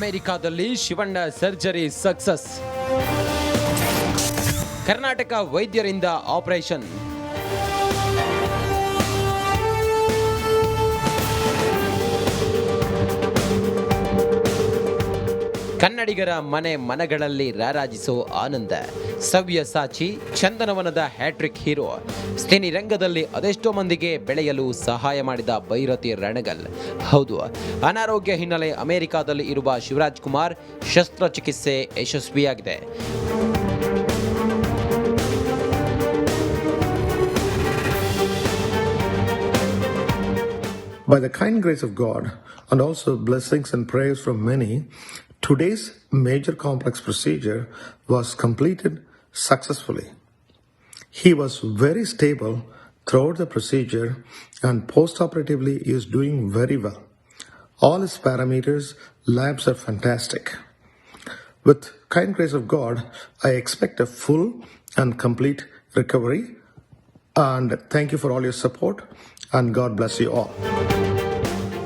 ಅಮೆರಿಕಾದಲ್ಲಿ Shivanna surgery success. Karnataka ವೈದ್ಯರಿಂದ operation. ಕನ್ನಡಿಗರ ಮನಗಳಲ್ಲಿ ರಾರಾಜಿಸೋ ಆನಂದ. ಸವ್ಯಸಾಚಿ, ಚಂದನವನದ ಹ್ಯಾಟ್ರಿಕ್ ಹೀರೋ, ಸಿನಿ ರಂಗದಲ್ಲಿ ಅದೆಷ್ಟೋ ಮಂದಿಗೆ ಬೆಳೆಯಲು ಸಹಾಯ ಮಾಡಿದ ಭೈರತಿ ರಣಗಲ್. ಹೌದು, ಅನಾರೋಗ್ಯ ಹಿನ್ನೆಲೆ ಅಮೆರಿಕಾದಲ್ಲಿ ಇರುವ ಶಿವರಾಜ್ ಕುಮಾರ್ ಶಸ್ತ್ರಚಿಕಿತ್ಸೆ ಯಶಸ್ವಿಯಾಗಿದೆ. By the kind grace of God and also blessings and prayers from many, today's major complex procedure was completed successfully. He was very stable throughout the procedure and post-operatively is doing very well. All his parameters, labs are fantastic. With kind grace of God, I expect a full and complete recovery. And thank you for all your support and God bless you all.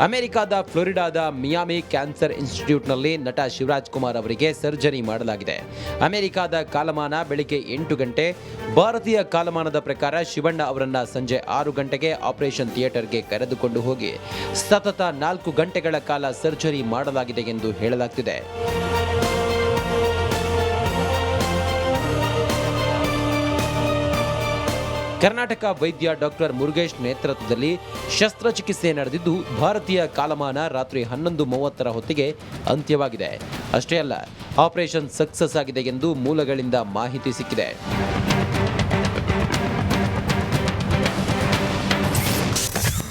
ಅಮೆರಿಕಾದ ಫ್ಲೋರಿಡಾದ Miami cancer ಇನ್ಸ್ಟಿಟ್ಯೂಟ್ನಲ್ಲಿ ನಟ ಶಿವರಾಜ್ ಕುಮಾರ್ ಅವರಿಗೆ surgery ಮಾಡಲಾಗಿದೆ. ಅಮೆರಿಕಾದ ಕಾಲಮಾನ ಬೆಳಿಗ್ಗೆ 8 ಗಂಟೆ, ಭಾರತೀಯ ಕಾಲಮಾನದ ಪ್ರಕಾರ ಶಿವಣ್ಣ ಅವರನ್ನ ಸಂಜೆ 6 ಗಂಟೆಗೆ ಆಪರೇಷನ್ ಥಿಯೇಟರ್ಗೆ ಕರೆದುಕೊಂಡು ಹೋಗಿ ಸತತ 4 ಗಂಟೆಗಳ ಕಾಲ ಸರ್ಜರಿ ಮಾಡಲಾಗಿದೆ ಎಂದು ಹೇಳಲಾಗ್ತಿದೆ. ಕರ್ನಾಟಕ ವೈದ್ಯ ಡಾಕ್ಟರ್ ಮುರುಗೇಶ್ ನೇತೃತ್ವದಲ್ಲಿ ಶಸ್ತ್ರಚಿಕಿತ್ಸೆ ನಡೆದಿದ್ದು ಭಾರತೀಯ ಕಾಲಮಾನ ರಾತ್ರಿ 11:30 ಹೊತ್ತಿಗೆ ಅಂತ್ಯವಾಗಿದೆ. ಅಷ್ಟೇ ಅಲ್ಲ, ಆಪರೇಷನ್ ಸಕ್ಸಸ್ ಆಗಿದೆ ಎಂದು ಮೂಲಗಳಿಂದ ಮಾಹಿತಿ ಸಿಕ್ಕಿದೆ.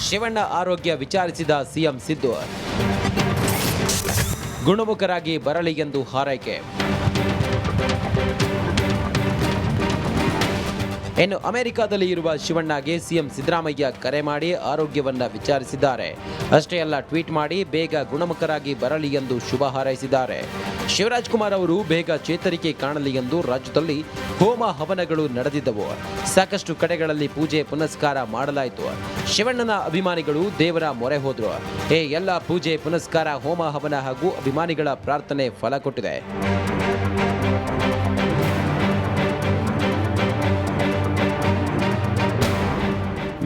ಶಿವಣ್ಣ ಆರೋಗ್ಯ ವಿಚಾರಿಸಿದ ಸಿಎಂ ಸಿದ್ದು, ಗುಣಮುಖರಾಗಿ ಬರಲಿ ಎಂದು ಹಾರೈಕೆ. ಇನ್ನು ಅಮೆರಿಕಾದಲ್ಲಿ ಇರುವ ಶಿವಣ್ಣಗೆ ಸಿಎಂ ಸಿದ್ದರಾಮಯ್ಯ ಕರೆ ಮಾಡಿ ಆರೋಗ್ಯವನ್ನ ವಿಚಾರಿಸಿದ್ದಾರೆ. ಅಷ್ಟೇ ಅಲ್ಲ, ಟ್ವೀಟ್ ಮಾಡಿ ಬೇಗ ಗುಣಮುಖರಾಗಿ ಬರಲಿ ಎಂದು ಶುಭ ಹಾರೈಸಿದ್ದಾರೆ. ಶಿವರಾಜ್ ಕುಮಾರ್ ಅವರು ಬೇಗ ಚೇತರಿಕೆ ಕಾಣಲಿ ಎಂದು ರಾಜ್ಯದಲ್ಲಿ ಹೋಮ ಹವನಗಳು ನಡೆದಿದ್ದವು. ಸಾಕಷ್ಟು ಕಡೆಗಳಲ್ಲಿ ಪೂಜೆ ಪುನಸ್ಕಾರ ಮಾಡಲಾಯಿತು. ಶಿವಣ್ಣನ ಅಭಿಮಾನಿಗಳು ದೇವರ ಮೊರೆ ಹೋದ್ರು. ಎಲ್ಲ ಪೂಜೆ ಪುನಸ್ಕಾರ, ಹೋಮ ಹವನ ಹಾಗೂ ಅಭಿಮಾನಿಗಳ ಪ್ರಾರ್ಥನೆ ಫಲ ಕೊಟ್ಟಿದೆ.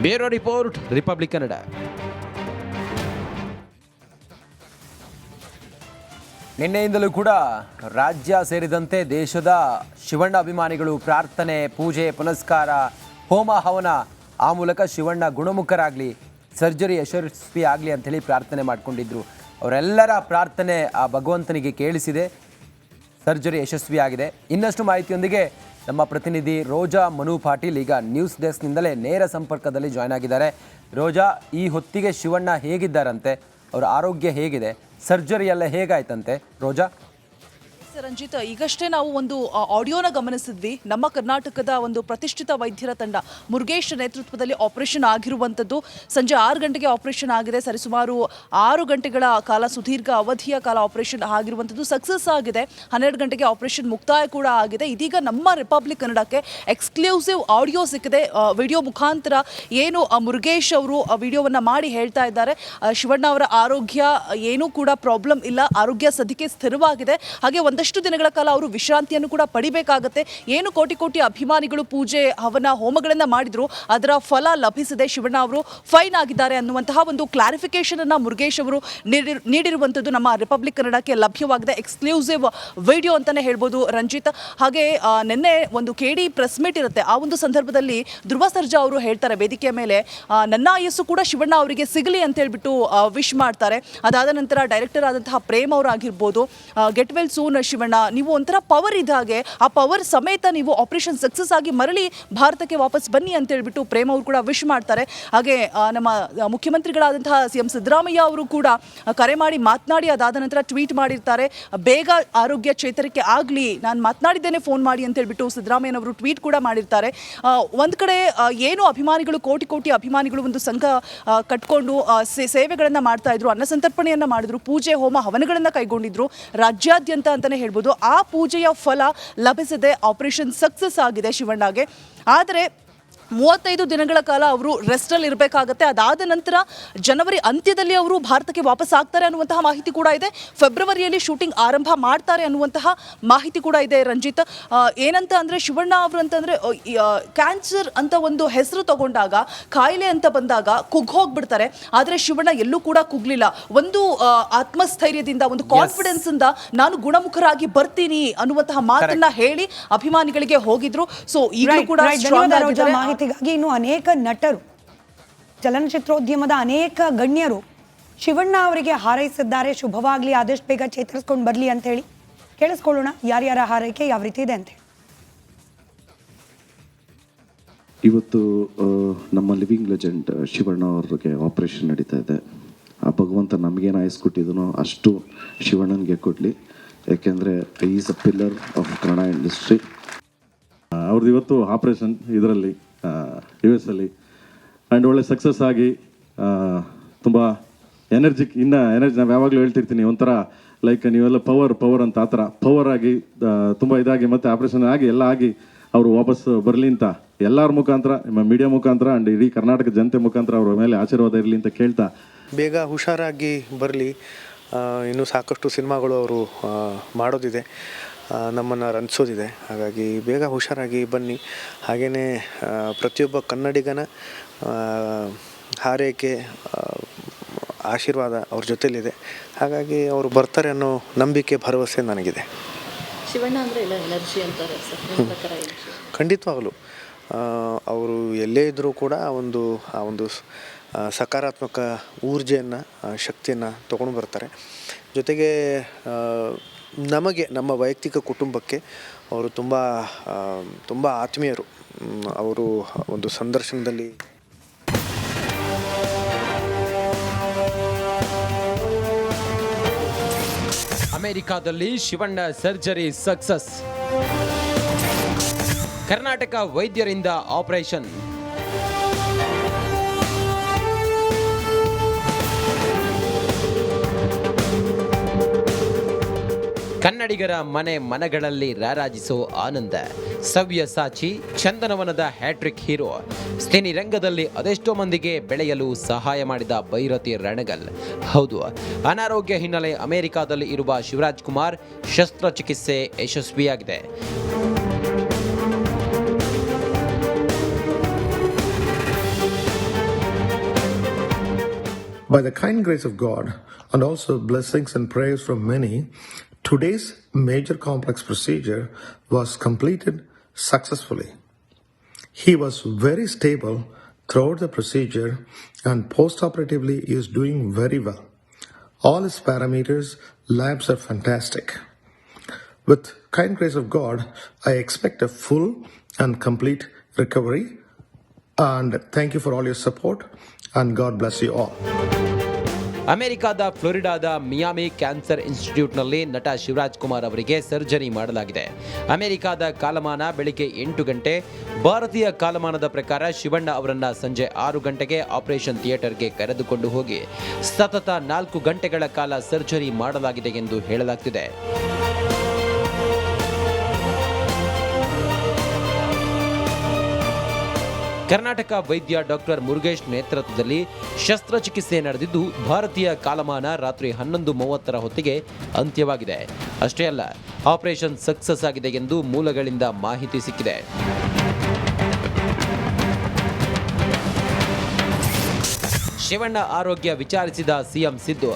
Bureau report, republic Kannada. ನಿನ್ನೆಯಿಂದಲೂ ಕೂಡ ರಾಜ್ಯ ಸೇರಿದಂತೆ ದೇಶದ ಶಿವಣ್ಣ ಅಭಿಮಾನಿಗಳು ಪ್ರಾರ್ಥನೆ, ಪೂಜೆ ಪುನಸ್ಕಾರ, ಹೋಮ ಹವನ, ಆ ಮೂಲಕ ಶಿವಣ್ಣ ಗುಣಮುಖರಾಗಲಿ, ಸರ್ಜರಿ ಯಶಸ್ವಿ ಆಗಲಿ ಅಂಥೇಳಿ ಪ್ರಾರ್ಥನೆ ಮಾಡಿಕೊಂಡಿದ್ರು. ಅವರೆಲ್ಲರ ಪ್ರಾರ್ಥನೆ ಆ ಭಗವಂತನಿಗೆ ಕೇಳಿಸಿದೆ. ಸರ್ಜರಿ ಯಶಸ್ವಿಯಾಗಿದೆ. ಇನ್ನಷ್ಟು ಮಾಹಿತಿಯೊಂದಿಗೆ ನಮ್ಮ ಪ್ರತಿನಿಧಿ ರೋಜಾ ಮನು ಪಾಟೀಲ್ ಈಗ ನ್ಯೂಸ್ ಡೆಸ್ಕ್ನಿಂದಲೇ ನೇರ ಸಂಪರ್ಕದಲ್ಲಿ ಜಾಯ್ನ್ ಆಗಿದ್ದಾರೆ. ರೋಜಾ, ಈ ಹೊತ್ತಿಗೆ ಶಿವಣ್ಣ ಹೇಗಿದ್ದಾರಂತೆ? ಅವರ ಆರೋಗ್ಯ ಹೇಗಿದೆ? ಸರ್ಜರಿ ಎಲ್ಲ ಹೇಗಾಯ್ತಂತೆ ರೋಜಾ? ರಂಜಿತ್, ಈಗಷ್ಟೇ ನಾವು ಒಂದು ಆಡಿಯೋನ ಗಮನಿಸಿದ್ವಿ. ನಮ್ಮ ಕರ್ನಾಟಕದ ಒಂದು ಪ್ರತಿಷ್ಠಿತ ವೈದ್ಯರ ತಂಡ ಮುರುಗೇಶ್ ನೇತೃತ್ವದಲ್ಲಿ ಆಪರೇಷನ್ ಆಗಿರುವಂಥದ್ದು. ಸಂಜೆ 6 ಗಂಟೆಗೆ ಆಪರೇಷನ್ ಆಗಿದೆ. ಸರಿಸುಮಾರು 6 ಗಂಟೆಗಳ ಕಾಲ, ಸುದೀರ್ಘ ಅವಧಿಯ ಕಾಲ ಆಪರೇಷನ್ ಆಗಿರುವಂಥದ್ದು ಸಕ್ಸಸ್ ಆಗಿದೆ. 12 ಗಂಟೆಗೆ ಆಪರೇಷನ್ ಮುಕ್ತಾಯ ಕೂಡ ಆಗಿದೆ. ಇದೀಗ ನಮ್ಮ ರಿಪಬ್ಲಿಕ್ ಕನ್ನಡಕ್ಕೆ ಎಕ್ಸ್ಕ್ಲೂಸಿವ್ ಆಡಿಯೋ ಸಿಕ್ಕಿದೆ. ವಿಡಿಯೋ ಮುಖಾಂತರ ಏನು ಮುರುಗೇಶ್ ಅವರು ವಿಡಿಯೋವನ್ನು ಮಾಡಿ ಹೇಳ್ತಾ ಇದ್ದಾರೆ, ಶಿವಣ್ಣ ಅವರ ಆರೋಗ್ಯ ಏನೂ ಕೂಡ ಪ್ರಾಬ್ಲಮ್ ಇಲ್ಲ, ಆರೋಗ್ಯ ಸದ್ಯಕ್ಕೆ ಸ್ಥಿರವಾಗಿದೆ. ಹಾಗೆ ಒಂದಷ್ಟು ದಿನಗಳ ಕಾಲ ಅವರು ವಿಶ್ರಾಂತಿಯನ್ನು ಕೂಡ ಪಡಿಬೇಕಾಗತ್ತೆ. ಏನು ಕೋಟಿ ಕೋಟಿ ಅಭಿಮಾನಿಗಳು ಪೂಜೆ ಹವನ ಹೋಮಗಳನ್ನು ಮಾಡಿದ್ರು, ಅದರ ಫಲ ಲಭಿಸಿದೆ. ಶಿವಣ್ಣ ಅವರು ಫೈನ್ ಆಗಿದ್ದಾರೆ ಅನ್ನುವಂತಹ ಒಂದು ಕ್ಲಾರಿಫಿಕೇಶನ್ ಅನ್ನ ಮುರುಗೇಶ್ ಅವರು ನೀಡಿರುವಂಥದ್ದು ನಮ್ಮ ರಿಪಬ್ಲಿಕ್ ಕನ್ನಡಕ್ಕೆ ಲಭ್ಯವಾಗಿದೆ. ಎಕ್ಸ್ಕ್ಲೂಸಿವ್ ವಿಡಿಯೋ ಅಂತಾನೆ ಹೇಳ್ಬೋದು ರಂಜಿತ್. ಹಾಗೆ ನಿನ್ನೆ ಒಂದು ಕೆಡಿ ಪ್ರೆಸ್ ಮೀಟ್ ಇರುತ್ತೆ. ಆ ಒಂದು ಸಂದರ್ಭದಲ್ಲಿ ಧ್ರುವ ಸರ್ಜಾ ಅವರು ಹೇಳ್ತಾರೆ ವೇದಿಕೆಯ ಮೇಲೆ, ನನ್ನ ಆಯಸ್ಸು ಕೂಡ ಶಿವಣ್ಣ ಅವರಿಗೆ ಸಿಗಲಿ ಅಂತ ಹೇಳ್ಬಿಟ್ಟು ವಿಶ್ ಮಾಡ್ತಾರೆ. ಅದಾದ ನಂತರ ಡೈರೆಕ್ಟರ್ ಆದಂತಹ ಪ್ರೇಮ್ ಅವರಾಗಿರ್ಬೋದು, ಗೆಟ್ ವೆಲ್ ಸೂನ್ ಶಿವಣ್ಣ, ನೀವು ಒಂಥರ ಪವರ್ ಇದ್ದಾಗೆ, ಆ ಪವರ್ ಸಮೇತ ನೀವು ಆಪರೇಷನ್ ಸಕ್ಸಸ್ ಆಗಿ ಮರಳಿ ಭಾರತಕ್ಕೆ ವಾಪಸ್ ಬನ್ನಿ ಅಂತ ಹೇಳ್ಬಿಟ್ಟು ಪ್ರೇಮ್ ಅವರು ಕೂಡ ವಿಶ್ ಮಾಡ್ತಾರೆ. ಹಾಗೆ ನಮ್ಮ ಮುಖ್ಯಮಂತ್ರಿಗಳಾದಂತಹ ಸಿಎಂ ಸಿದ್ದರಾಮಯ್ಯ ಅವರು ಕೂಡ ಕರೆ ಮಾಡಿ ಮಾತನಾಡಿ ಅದಾದ ನಂತರ ಟ್ವೀಟ್ ಮಾಡಿರ್ತಾರೆ, ಬೇಗ ಆರೋಗ್ಯ ಚೇತರಿಕೆ ಆಗಲಿ, ನಾನು ಮಾತನಾಡಿದ್ದೇನೆ, ಫೋನ್ ಮಾಡಿ ಅಂತ ಹೇಳ್ಬಿಟ್ಟು ಸಿದ್ದರಾಮಯ್ಯನವರು ಟ್ವೀಟ್ ಕೂಡ ಮಾಡಿರ್ತಾರೆ. ಒಂದು ಕಡೆ ಏನು ಅಭಿಮಾನಿಗಳು, ಕೋಟಿ ಕೋಟಿ ಅಭಿಮಾನಿಗಳು ಒಂದು ಸಂಘ ಕಟ್ಕೊಂಡು ಸೇವೆಗಳನ್ನು ಮಾಡ್ತಾ ಇದ್ರು, ಅನ್ನಸಂತರ್ಪಣೆಯನ್ನು ಮಾಡಿದ್ರು, ಪೂಜೆ ಹೋಮ ಹವನಗಳನ್ನು ಕೈಗೊಂಡಿದ್ರು ರಾಜ್ಯಾದ್ಯಂತ ಅಂತಾನೆ ಹೇಳ್ಬೋದು. ಆ ಪೂಜೆಯ ಫಲ ಲಭಿಸದೆ ಆಪರೇಷನ್ ಸಕ್ಸಸ್ ಆಗಿದೆ ಶಿವಣ್ಣಗೆ. ಆದರೆ 35 ದಿನಗಳ ಕಾಲ ಅವರು ರೆಸ್ಟಲ್ಲಿ ಇರಬೇಕಾಗತ್ತೆ. ಅದಾದ ನಂತರ ಜನವರಿ ಅಂತ್ಯದಲ್ಲಿ ಅವರು ಭಾರತಕ್ಕೆ ವಾಪಸ್ ಆಗ್ತಾರೆ ಅನ್ನುವಂತಹ ಮಾಹಿತಿ ಕೂಡ ಇದೆ. ಫೆಬ್ರವರಿಯಲ್ಲಿ ಶೂಟಿಂಗ್ ಆರಂಭ ಮಾಡ್ತಾರೆ ಅನ್ನುವಂತಹ ಮಾಹಿತಿ ಕೂಡ ಇದೆ. ರಂಜಿತ್, ಏನಂತ ಅಂದರೆ ಶಿವಣ್ಣ ಅವರು ಅಂತಂದರೆ ಕ್ಯಾನ್ಸರ್ ಅಂತ ಒಂದು ಹೆಸರು ತಗೊಂಡಾಗ, ಕಾಯಿಲೆ ಅಂತ ಬಂದಾಗ ಕುಗ್ಗೋಗ್ಬಿಡ್ತಾರೆ. ಆದರೆ ಶಿವಣ್ಣ ಎಲ್ಲೂ ಕೂಡ ಕುಗ್ಲಿಲ್ಲ. ಒಂದು ಆತ್ಮಸ್ಥೈರ್ಯದಿಂದ, ಒಂದು ಕಾನ್ಫಿಡೆನ್ಸ್ ಇಂದ ನಾನು ಗುಣಮುಖರಾಗಿ ಬರ್ತೀನಿ ಅನ್ನುವಂತಹ ಮಾತನ್ನ ಹೇಳಿ ಅಭಿಮಾನಿಗಳಿಗೆ ಹೋಗಿದ್ರು. ಸೊ ಈಗಲೂ ಕೂಡ ಸ್ಟ್ರಾಂಗ್ ಆಗಿದ್ದಾರೆ. ಮಾಹಿತಿಗಾಗಿ ಇನ್ನು ಅನೇಕ ನಟರು, ಚಲನಚಿತ್ರೋದ್ಯಮದ ಅನೇಕ ಗಣ್ಯರು ಶಿವಣ್ಣ ಅವರಿಗೆ ಹಾರೈಸಿದ್ದಾರೆ. ಶುಭವಾಗ್ಲಿ, ಆದಷ್ಟು ಬೇಗ ಚೇತರಿಸ್ಕೊಂಡು ಬರಲಿ ಅಂತ ಹೇಳಿ ಕೇಳಿಸ್ಕೊಳ್ಳೋಣ ಯಾರ್ಯಾರ ಹಾರೈಕೆ ಯಾವ ರೀತಿ ಇದೆ ಅಂತ. ಇವತ್ತು ನಮ್ಮ ಲಿವಿಂಗ್ ಲೆಜೆಂಡ್ ಶಿವಣ್ಣ ಅವ್ರಿಗೆ ಆಪರೇಷನ್ ನಡೀತಾ ಇದೆ. ಆ ಭಗವಂತ ನಮಗೇನು ಆಯಸ್ಕೊಟ್ಟಿದನೋ ಅಷ್ಟು ಶಿವಣ್ಣನಿಗೆ ಕೊಡಲಿ. ಯಾಕೆಂದರೆ is a pillar of Kannada industry. ಅವ್ರದ್ದು ಇವತ್ತು ಆಪ್ರೇಷನ್ ಇದರಲ್ಲಿ US ಅಲ್ಲಿ ಆ್ಯಂಡ್ ಒಳ್ಳೆ ಸಕ್ಸಸ್ ಆಗಿ ತುಂಬ ಎನರ್ಜಿ ನಾವು ಯಾವಾಗಲೂ ಹೇಳ್ತಿರ್ತೀನಿ, ಒಂಥರ ಲೈಕ್ ನೀವೆಲ್ಲ ಪವರ್ ಅಂತ, ಆ ಥರ ಪವರ್ ಆಗಿ ತುಂಬ ಇದಾಗಿ ಮತ್ತು ಆಪ್ರೇಷನ್ ಆಗಿ ಎಲ್ಲ ಆಗಿ ಅವರು ವಾಪಸ್ ಬರಲಿ ಅಂತ ಎಲ್ಲರ ಮುಖಾಂತರ, ನಿಮ್ಮ ಮೀಡಿಯಾ ಮುಖಾಂತರ ಆ್ಯಂಡ್ ಇಡೀ ಕರ್ನಾಟಕ ಜನತೆ ಮುಖಾಂತರ ಅವ್ರ ಮೇಲೆ ಆಶೀರ್ವಾದ ಇರಲಿ ಅಂತ ಕೇಳ್ತಾ, ಬೇಗ ಹುಷಾರಾಗಿ ಬರಲಿ. ಇನ್ನೂ ಸಾಕಷ್ಟು ಸಿನಿಮಾಗಳು ಅವರು ಮಾಡೋದಿದೆ, ನಮ್ಮನ್ನು ರಂಜಿಸೋದಿದೆ. ಹಾಗಾಗಿ ಬೇಗ ಹುಷಾರಾಗಿ ಬನ್ನಿ. ಹಾಗೆಯೇ ಪ್ರತಿಯೊಬ್ಬ ಕನ್ನಡಿಗನ ಹಾರೈಕೆ, ಆಶೀರ್ವಾದ ಅವ್ರ ಜೊತೆಲಿದೆ. ಹಾಗಾಗಿ ಅವರು ಬರ್ತಾರೆ ಅನ್ನೋ ನಂಬಿಕೆ, ಭರವಸೆ ನನಗಿದೆ. ಶಿವಣ್ಣ ಅಂದರೆ ಎಲ್ಲ ಎನರ್ಜಿ ಅಂತಾರೆ ಸರ್, ನಿಮ್ಮ ಪ್ರಕಾರ ಖಂಡಿತವಾಗಲು ಅವರು ಎಲ್ಲೇ ಇದ್ದರೂ ಕೂಡ ಆ ಒಂದು ಸಕಾರಾತ್ಮಕ ಊರ್ಜೆಯನ್ನು, ಶಕ್ತಿಯನ್ನು ತೊಗೊಂಡು ಬರ್ತಾರೆ. ಜೊತೆಗೆ ನಮಗೆ, ನಮ್ಮ ವೈಯಕ್ತಿಕ ಕುಟುಂಬಕ್ಕೆ ಅವರು ತುಂಬ ಆತ್ಮೀಯರು. ಅವರು ಒಂದು ಸಂದರ್ಶನದಲ್ಲಿ ಅಮೆರಿಕಾದಲ್ಲಿ ಶಿವಣ್ಣ ಸರ್ಜರಿ ಸಕ್ಸಸ್. ಕರ್ನಾಟಕ ವೈದ್ಯರಿಂದ ಆಪರೇಷನ್. ಕನ್ನಡಿಗರ ಮನಗಳಲ್ಲಿ ರಾರಾಜಿಸೋ ಆನಂದ. ಸವ್ಯಸಾಚಿ, ಚಂದನವನದ ಹ್ಯಾಟ್ರಿಕ್ ಹೀರೋ, ಸಿನಿ ರಂಗದಲ್ಲಿ ಅದೆಷ್ಟೋ ಮಂದಿಗೆ ಬೆಳೆಯಲು ಸಹಾಯ ಮಾಡಿದ ಭೈರತಿ ರಣಗಲ್. ಹೌದು, ಅನಾರೋಗ್ಯ ಹಿನ್ನೆಲೆ ಅಮೆರಿಕಾದಲ್ಲಿ ಇರುವ ಶಿವರಾಜ್ ಕುಮಾರ್ ಶಸ್ತ್ರಚಿಕಿತ್ಸೆ ಯಶಸ್ವಿಯಾಗಿದೆ. By the kind grace of God and also blessings and prayers from many, today's major complex procedure was completed successfully. He was very stable throughout the procedure and post-operatively is doing very well. All his parameters, labs are fantastic. With kind grace of God, I expect a full and complete recovery. And thank you for all your support and God bless you all. ಅಮೆರಿಕಾದ ಫ್ಲೋರಿಡಾದ Miami cancer ಇನ್ಸ್ಟಿಟ್ಯೂಟ್ನಲ್ಲಿ ನಟ ಶಿವರಾಜ್ ಕುಮಾರ್ ಅವರಿಗೆ surgery ಮಾಡಲಾಗಿದೆ. ಅಮೆರಿಕಾದ ಕಾಲಮಾನ ಬೆಳಿಗ್ಗೆ 8 ಗಂಟೆ, ಭಾರತೀಯ ಕಾಲಮಾನದ ಪ್ರಕಾರ ಶಿವಣ್ಣ ಅವರನ್ನ ಸಂಜೆ 6 ಗಂಟೆಗೆ ಆಪರೇಷನ್ ಥಿಯೇಟರ್ಗೆ ಕರೆದುಕೊಂಡು ಹೋಗಿ ಸತತ 4 ಗಂಟೆಗಳ ಕಾಲ ಸರ್ಜರಿ ಮಾಡಲಾಗಿದೆ ಎಂದು ಹೇಳಲಾಗ್ತಿದೆ. ಕರ್ನಾಟಕ ವೈದ್ಯ ಡಾಕ್ಟರ್ ಮುರುಗೇಶ್ ನೇತೃತ್ವದಲ್ಲಿ ಶಸ್ತ್ರಚಿಕಿತ್ಸೆ ನಡೆದಿದ್ದು, ಭಾರತೀಯ ಕಾಲಮಾನ ರಾತ್ರಿ 11:30 ಹೊತ್ತಿಗೆ ಅಂತ್ಯವಾಗಿದೆ. ಅಷ್ಟೇ ಅಲ್ಲ, ಆಪರೇಷನ್ ಸಕ್ಸಸ್ ಆಗಿದೆ ಎಂದು ಮೂಲಗಳಿಂದ ಮಾಹಿತಿ ಸಿಕ್ಕಿದೆ. ಶಿವಣ್ಣ ಆರೋಗ್ಯ ವಿಚಾರಿಸಿದ ಸಿಎಂ ಸಿದ್ದು,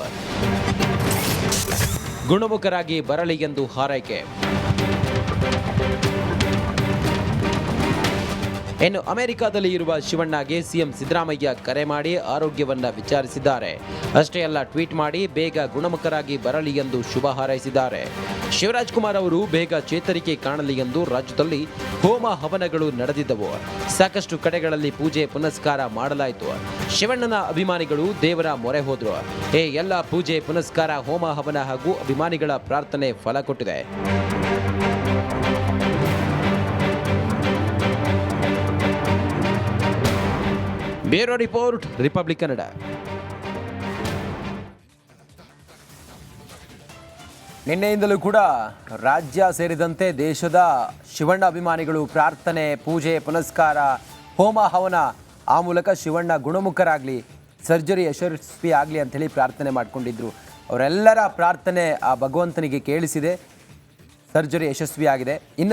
ಗುಣಮುಖರಾಗಿ ಬರಲಿ ಎಂದು ಹಾರೈಕೆ. ಇನ್ನು ಅಮೆರಿಕಾದಲ್ಲಿ ಇರುವ ಶಿವಣ್ಣಗೆ ಸಿಎಂ ಸಿದ್ದರಾಮಯ್ಯ ಕರೆ ಮಾಡಿ ಆರೋಗ್ಯವನ್ನ ವಿಚಾರಿಸಿದ್ದಾರೆ. ಅಷ್ಟೇ ಅಲ್ಲ, ಟ್ವೀಟ್ ಮಾಡಿ ಬೇಗ ಗುಣಮುಖರಾಗಿ ಬರಲಿ ಎಂದು ಶುಭ ಹಾರೈಸಿದ್ದಾರೆ. ಶಿವರಾಜ್ ಕುಮಾರ್ ಅವರು ಬೇಗ ಚೇತರಿಕೆ ಕಾಣಲಿ ಎಂದು ರಾಜ್ಯದಲ್ಲಿ ಹೋಮ ಹವನಗಳು ನಡೆದಿದ್ದವು. ಸಾಕಷ್ಟು ಕಡೆಗಳಲ್ಲಿ ಪೂಜೆ ಪುನಸ್ಕಾರ ಮಾಡಲಾಯಿತು. ಶಿವಣ್ಣನ ಅಭಿಮಾನಿಗಳು ದೇವರ ಮೊರೆ ಹೋದ್ರು. ಎಲ್ಲ ಪೂಜೆ ಪುನಸ್ಕಾರ, ಹೋಮ ಹವನ ಹಾಗೂ ಅಭಿಮಾನಿಗಳ ಪ್ರಾರ್ಥನೆ ಫಲ ಕೊಟ್ಟಿದೆ. Bureau report, republic Kannada. ನಿನ್ನೆಯಿಂದಲೂ ಕೂಡ ರಾಜ್ಯ ಸೇರಿದಂತೆ ದೇಶದ ಶಿವಣ್ಣ ಅಭಿಮಾನಿಗಳು ಪ್ರಾರ್ಥನೆ, ಪೂಜೆ ಪುನಸ್ಕಾರ, ಹೋಮ ಹವನ ಆ ಮೂಲಕ ಶಿವಣ್ಣ ಗುಣಮುಖರಾಗಲಿ, ಸರ್ಜರಿ ಯಶಸ್ವಿ ಆಗಲಿ ಅಂಥೇಳಿ ಪ್ರಾರ್ಥನೆ ಮಾಡಿಕೊಂಡಿದ್ರು. ಅವರೆಲ್ಲರ ಪ್ರಾರ್ಥನೆ ಆ ಭಗವಂತನಿಗೆ ಕೇಳಿಸಿದೆ, ಸರ್ಜರಿ ಯಶಸ್ವಿಯಾಗಿದೆ. ಇನ್ನು